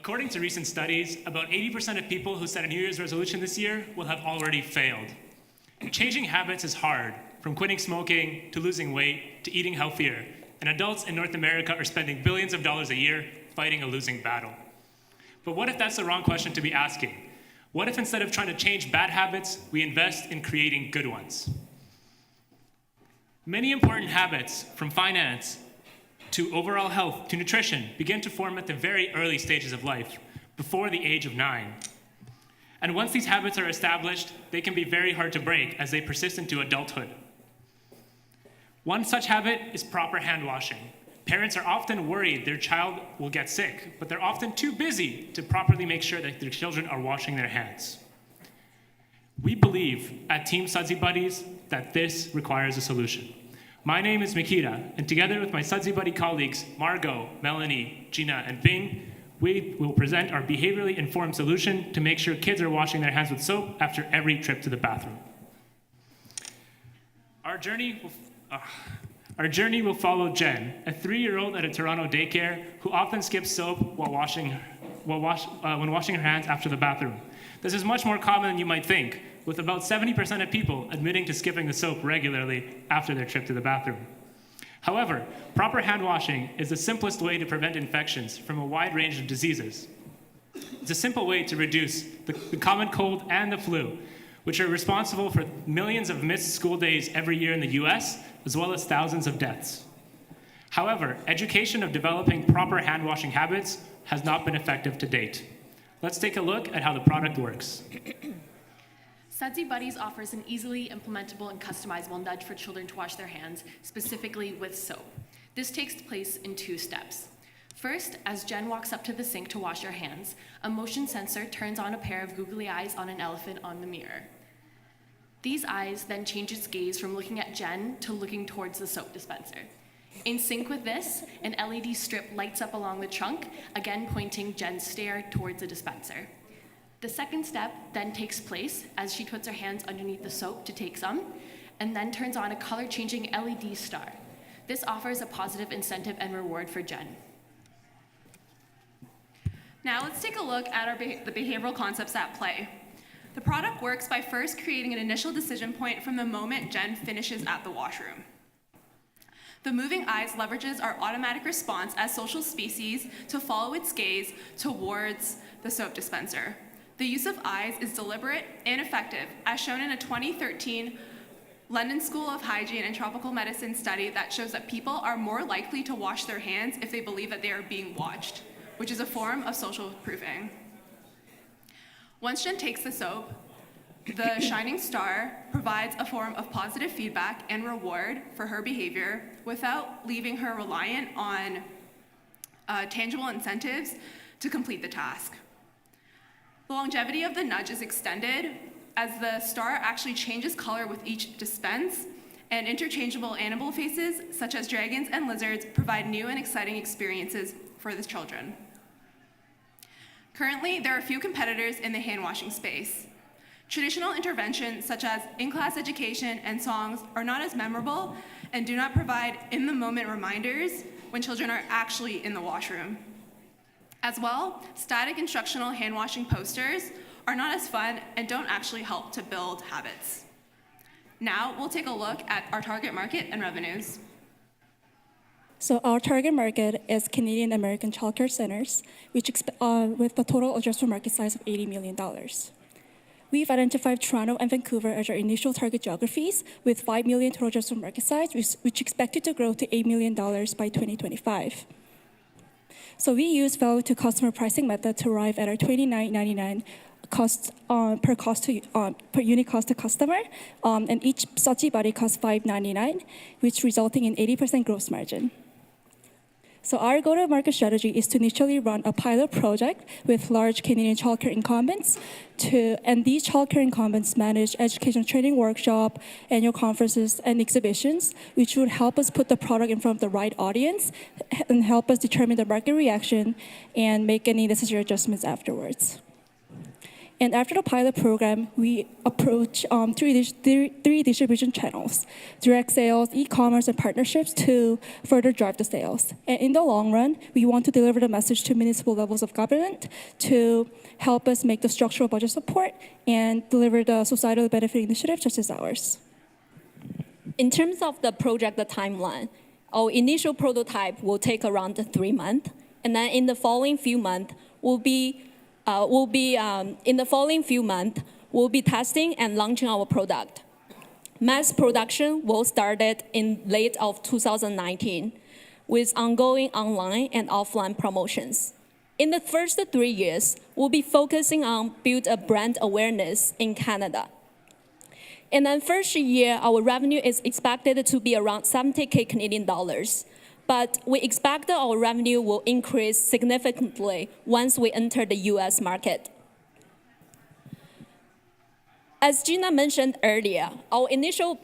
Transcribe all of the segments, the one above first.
According to recent studies, about 80% of people who set a New Year's resolution this year will have already failed. Changing habits is hard, from quitting smoking to losing weight to eating healthier, and adults in North America are spending billions of dollars a year fighting a losing battle. But what if that's the wrong question to be asking? What if instead of trying to change bad habits, we invest in creating good ones? Many important habits, from finance to overall health to nutrition, begin to form at the very early stages of life, before the age of 9. And once these habits are established, they can be very hard to break as they persist into adulthood. One such habit is proper hand washing. Parents are often worried their child will get sick, but they're often too busy to properly make sure that their children are washing their hands. We believe at Team Sudsy Buddies that this requires a solution. My name is Makita, and together with my Sudsy Buddy colleagues, Margot, Melanie, Gina, and Bing, we will present our behaviorally informed solution to make sure kids are washing their hands with soap after every trip to the bathroom. Our journey will follow Jen, a 3-year-old at a Toronto daycare who often skips soap when washing her hands after the bathroom. This is much more common than you might think, with about 70% of people admitting to skipping the soap regularly after their trip to the bathroom. However, proper hand washing is the simplest way to prevent infections from a wide range of diseases. It's a simple way to reduce the common cold and the flu, which are responsible for millions of missed school days every year in the US, as well as thousands of deaths. However, education of developing proper hand washing habits has not been effective to date. Let's take a look at how the product works. Sudsy Buddies offers an easily implementable and customizable nudge for children to wash their hands, specifically with soap. This takes place in 2 steps. First, as Jen walks up to the sink to wash her hands, a motion sensor turns on a pair of googly eyes on an elephant on the mirror. These eyes then change its gaze from looking at Jen to looking towards the soap dispenser. In sync with this, an LED strip lights up along the trunk, again pointing Jen's stare towards the dispenser. The second step then takes place as she puts her hands underneath the soap to take some, and then turns on a color-changing LED star. This offers a positive incentive and reward for Jen. Now let's take a look at the behavioral concepts at play. The product works by first creating an initial decision point from the moment Jen finishes at the washroom. The moving eyes leverages our automatic response as social species to follow its gaze towards the soap dispenser. The use of eyes is deliberate and effective, as shown in a 2013 London School of Hygiene and Tropical Medicine study that shows that people are more likely to wash their hands if they believe that they are being watched, which is a form of social proofing. Once Jen takes the soap, the shining star provides a form of positive feedback and reward for her behavior without leaving her reliant on tangible incentives to complete the task. The longevity of the nudge is extended as the star actually changes color with each dispense, and interchangeable animal faces, such as dragons and lizards, provide new and exciting experiences for the children. Currently, there are few competitors in the hand washing space. Traditional interventions such as in-class education and songs are not as memorable and do not provide in-the-moment reminders when children are actually in the washroom. As well, static instructional hand washing posters are not as fun and don't actually help to build habits. Now we'll take a look at our target market and revenues. So our target market is Canadian American childcare centers, with a total addressable market size of $80 million. We've identified Toronto and Vancouver as our initial target geographies, with $5 million total addressable market size, which expected to grow to $8 million by 2025. So we use value to customer pricing method to arrive at our $29.99 cost per unit cost to customer, and each Sudsy Buddy costs $5.99, which resulting in 80% gross margin. So our go-to-market strategy is to initially run a pilot project with large Canadian childcare incumbents, and these childcare incumbents manage education training workshop, annual conferences, and exhibitions, which would help us put the product in front of the right audience and help us determine the market reaction and make any necessary adjustments afterwards. And after the pilot program, we approach three distribution channels: direct sales, e-commerce, and partnerships to further drive the sales. And in the long run, we want to deliver the message to municipal levels of government to help us make the structural budget support and deliver the societal benefit initiatives such as ours. In terms of the project, the timeline, our initial prototype will take around 3 months, and then in the following few months, we'll be testing and launching our product. Mass production will start in late of 2019 with ongoing online and offline promotions. In the first 3 years, we'll be focusing on build a brand awareness in Canada. And then first year, our revenue is expected to be around 70K Canadian dollars. But we expect that our revenue will increase significantly once we enter the US market. As Gina mentioned earlier, our initial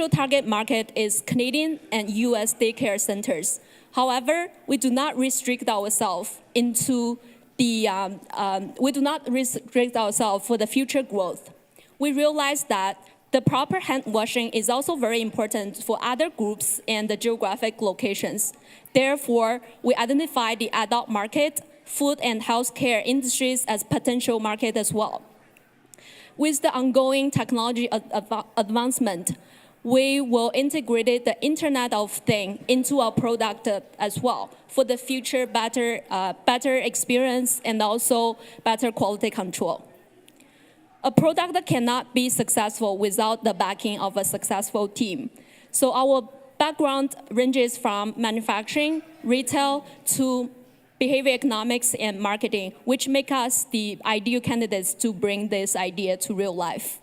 target market is Canadian and US daycare centers. However, we do not restrict ourselves for the future growth. We realize that the proper hand washing is also very important for other groups and the geographic locations. Therefore, we identify the adult market, food and healthcare industries as potential market as well. With the ongoing technology advancement, we will integrate the Internet of Things into our product as well for the future better experience and also better quality control. A product that cannot be successful without the backing of a successful team. So our background ranges from manufacturing, retail, to behavior economics and marketing, which make us the ideal candidates to bring this idea to real life.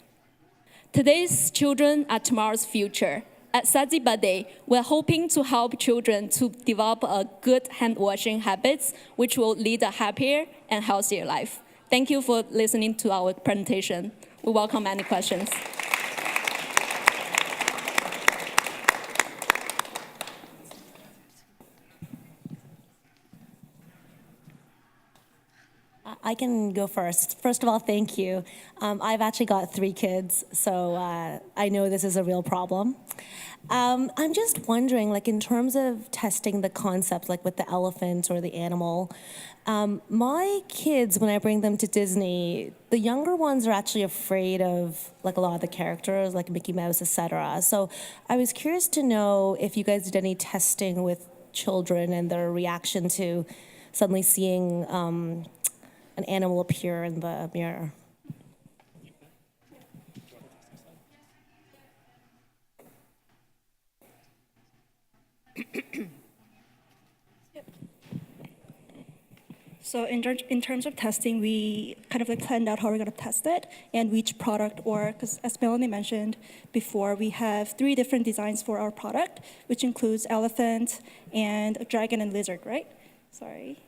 Today's children are tomorrow's future. At Sudsy Buddies, we're hoping to help children to develop a good hand washing habits, which will lead a happier and healthier life. Thank you for listening to our presentation. We welcome any questions. I can go first. First of all, thank you. I've actually got 3 kids, so I know this is a real problem. I'm just wondering, like in terms of testing the concept, like with the elephant or the animal, my kids, when I bring them to Disney, the younger ones are actually afraid of like a lot of the characters, like Mickey Mouse, etc. So I was curious to know if you guys did any testing with children and their reaction to suddenly seeing an animal appear in the mirror. So in terms of testing, we kind of like planned out how we're going to test it and which product, or because as Melanie mentioned before, we have 3 different designs for our product, which includes elephant and dragon and lizard, right? Sorry.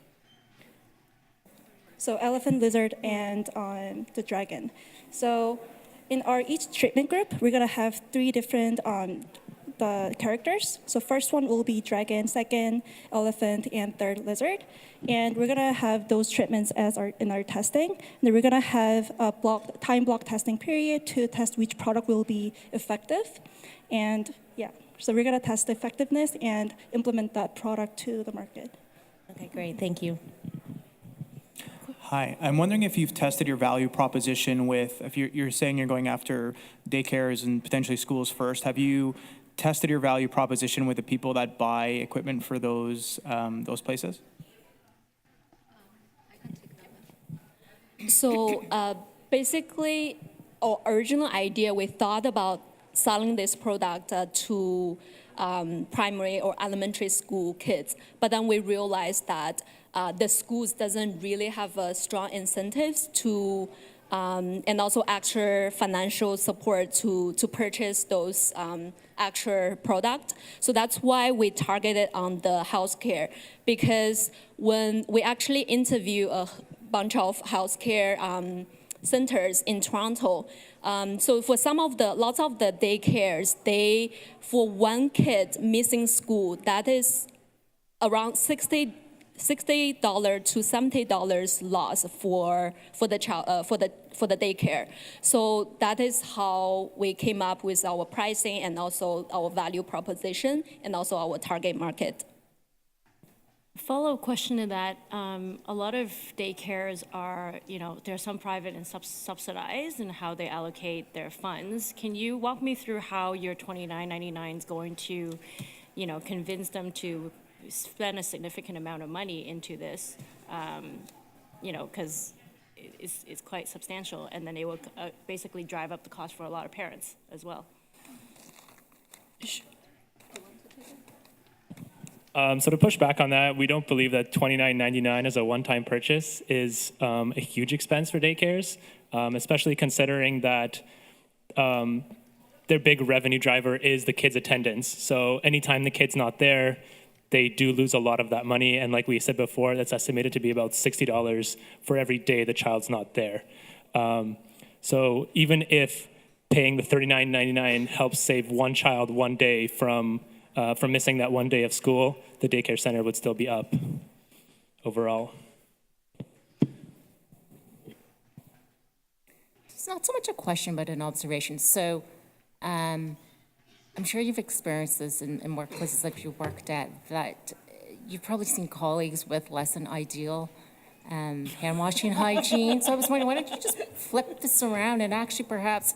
So elephant, lizard, and the dragon. So in our each treatment group, we're going to have 3 different the characters. So first one will be dragon, second elephant, and third lizard. And we're gonna have those treatments in our testing. And then we're gonna have a time block testing period to test which product will be effective. And yeah, so we're gonna test the effectiveness and implement that product to the market. Okay, great, thank you. Hi, I'm wondering if you've tested your value proposition with, if you're saying you're going after daycares and potentially schools first, have you tested your value proposition with the people that buy equipment for those places? So basically, our original idea, we thought about selling this product to primary or elementary school kids, but then we realized that the schools doesn't really have strong incentives to and also actual financial support to purchase those actual product. So that's why we targeted on the healthcare, because when we actually interview a bunch of healthcare centers in Toronto, so for lots of the daycares, for one kid missing school, that is around $60 $60 to $70 loss for the child for the daycare. So that is how we came up with our pricing and also our value proposition and also our target market. Follow-up question to that, a lot of daycares are, there are some private and subsidized in how they allocate their funds. Can you walk me through how your $29.99 is going to, convince them to spend a significant amount of money into this, because it's quite substantial, and then it will basically drive up the cost for a lot of parents as well. So to push back on that, we don't believe that $29.99 as a one-time purchase is a huge expense for daycares, especially considering that their big revenue driver is the kids' attendance. So anytime the kid's not there, they do lose a lot of that money. And like we said before, that's estimated to be about $60 for every day the child's not there. So even if paying the $39.99 helps save one child one day from missing that one day of school, the daycare center would still be up overall. It's not so much a question, but an observation. So I'm sure you've experienced this in workplaces that you worked at, that you've probably seen colleagues with less than ideal hand washing hygiene. So I was wondering, why don't you just flip this around and actually perhaps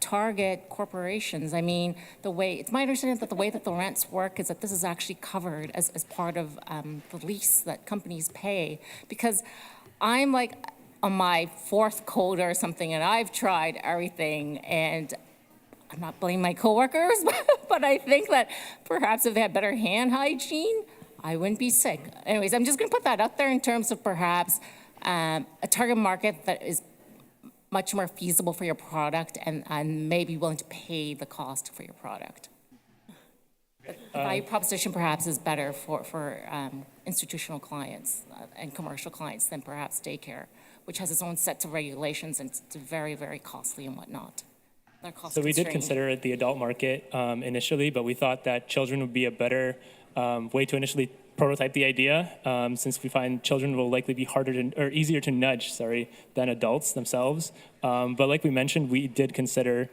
target corporations? I mean, it's my understanding that the way that the rents work is that this is actually covered as part of the lease that companies pay. Because I'm like on my fourth quota or something, and I've tried everything, and I'm not blaming my coworkers, but I think that perhaps if they had better hand hygiene, I wouldn't be sick. Anyways, I'm just going to put that out there in terms of perhaps a target market that is much more feasible for your product and maybe willing to pay the cost for your product. The value proposition perhaps is better for institutional clients and commercial clients than perhaps daycare, which has its own sets of regulations and it's very, very costly and whatnot. So we did consider it the adult market initially, but we thought that children would be a better way to initially prototype the idea, since we find children will likely be easier to nudge, than adults themselves. But like we mentioned, we did consider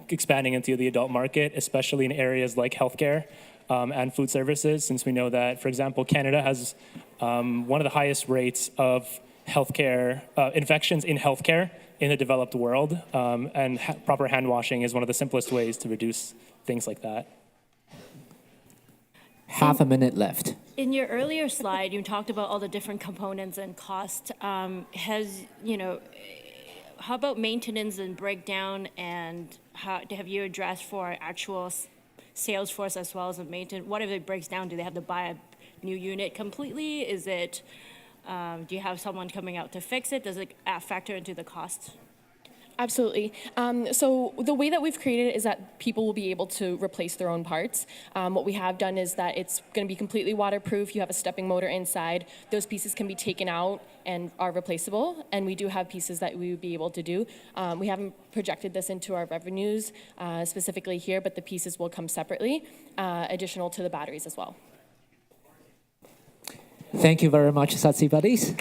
expanding into the adult market, especially in areas like healthcare and food services, since we know that, for example, Canada has one of the highest rates of healthcare infections in healthcare in the developed world, and proper hand washing is one of the simplest ways to reduce things like that. Half a minute left. In your earlier slide, you talked about all the different components and cost. How about maintenance and breakdown, and how have you addressed for actual sales force as well as the maintenance? What if it breaks down? Do they have to buy a new unit completely? Is it, do you have someone coming out to fix it? Does it factor into the cost? Absolutely. So the way that we've created it is that people will be able to replace their own parts. What we have done is that it's going to be completely waterproof. You have a stepping motor inside. Those pieces can be taken out and are replaceable. And we do have pieces that we would be able to do. We haven't projected this into our revenues specifically here, but the pieces will come separately, additional to the batteries as well. Thank you very much, Sudsy Buddies.